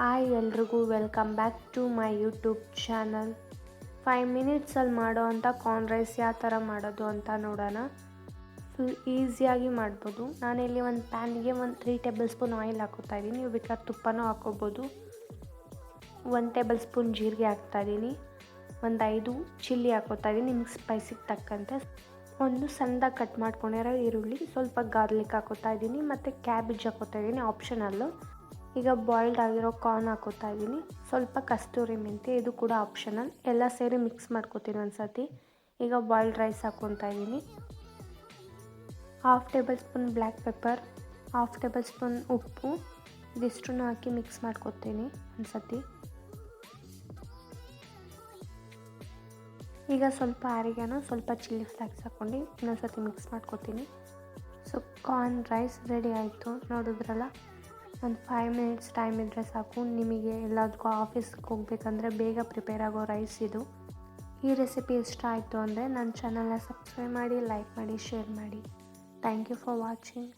Hi ಎಲ್ರಿಗೂ welcome back to my YouTube channel. 5 ಮಿನಿಟ್ಸಲ್ಲಿ ಮಾಡೋ ಅಂಥ ಕಾರ್ನ್ ರೈಸ್ ಯಾವ ಥರ ಮಾಡೋದು ಅಂತ ನೋಡೋಣ. ಫುಲ್ ಈಸಿಯಾಗಿ ಮಾಡ್ಬೋದು. ನಾನಿಲ್ಲಿ ಒಂದು ಪ್ಯಾನ್ಗೆ 3 ಟೇಬಲ್ ಸ್ಪೂನ್ ಆಯಿಲ್ ಹಾಕೋತಾ ಇದ್ದೀನಿ. ನೀವು ಬೇಕಾದ್ರೆ ತುಪ್ಪನೂ ಹಾಕೋಬೋದು. 1 ಟೇಬಲ್ ಸ್ಪೂನ್ ಜೀರಿಗೆ ಹಾಕ್ತಾಯಿದ್ದೀನಿ. ಒಂದು 5 ಚಿಲ್ಲಿ ಹಾಕೋತಾ ಇದ್ದೀನಿ ನಿಮ್ಗೆ ಸ್ಪೈಸಿಗೆ ತಕ್ಕಂತೆ. ಒಂದು ಸಣ್ಣದಾಗಿ ಕಟ್ ಮಾಡ್ಕೊಂಡಿರೋ ಈರುಳ್ಳಿ, ಸ್ವಲ್ಪ ಗಾರ್ಲಿಕ್ ಹಾಕೋತಾ ಇದ್ದೀನಿ ಮತ್ತು ಕ್ಯಾಬೇಜ್ ಹಾಕೋತಾ ಇದ್ದೀನಿ, ಆಪ್ಷನಲ್ಲು. ಈಗ ಬಾಯ್ಲ್ಡ್ ಆಗಿರೋ ಕಾರ್ನ್ ಹಾಕೋತಾ ಇದ್ದೀನಿ. ಸ್ವಲ್ಪ ಕಸ್ತೂರಿ ಮೆಂತ್ಯ, ಇದು ಕೂಡ ಆಪ್ಷನಲ್. ಎಲ್ಲ ಸೇರಿ ಮಿಕ್ಸ್ ಮಾಡ್ಕೊತೀನಿ ಒಂದು ಸತಿ. ಈಗ ಬಾಯ್ಲ್ಡ್ ರೈಸ್ ಹಾಕ್ಕೊತಾ ಇದ್ದೀನಿ. 1/2 table spoon black pepper, 1/2 table spoon ಉಪ್ಪು, ಇದಿಷ್ಟನ್ನು ಹಾಕಿ ಮಿಕ್ಸ್ ಮಾಡ್ಕೊತೀನಿ ಒಂದು ಸತಿ. ಈಗ ಸ್ವಲ್ಪ ಆರಿಗ್ಯಾನೋ, ಸ್ವಲ್ಪ ಚಿಲ್ಲಿ ಫ್ಲೇಕ್ಸ್ ಹಾಕ್ಕೊಂಡು ಇನ್ನೊಂದು ಸತಿ ಮಿಕ್ಸ್ ಮಾಡ್ಕೊತೀನಿ. ಸೊ ಕಾರ್ನ್ ರೈಸ್ ರೆಡಿ ಆಯಿತು, ನೋಡಿದ್ರಲ್ಲ. ಒಂದು 5 ಮಿನಿಟ್ಸ್ ಟೈಮ್ ಇದ್ದರೆ ಸಾಕು. ನಿಮಗೆ ಎಲ್ಲದಕ್ಕೂ ಆಫೀಸ್ಗೆ ಹೋಗಬೇಕಂದ್ರೆ ಬೇಗ ಪ್ರಿಪೇರ್ ಆಗೋ ರೈಸ್ ಇದು. ಈ ರೆಸಿಪಿ ಇಷ್ಟ ಆಯಿತು ಅಂದರೆ ನನ್ನ ಚಾನಲ್ನ ಸಬ್ಸ್ಕ್ರೈಬ್ ಮಾಡಿ, ಲೈಕ್ ಮಾಡಿ, ಶೇರ್ ಮಾಡಿ. Thank you for watching.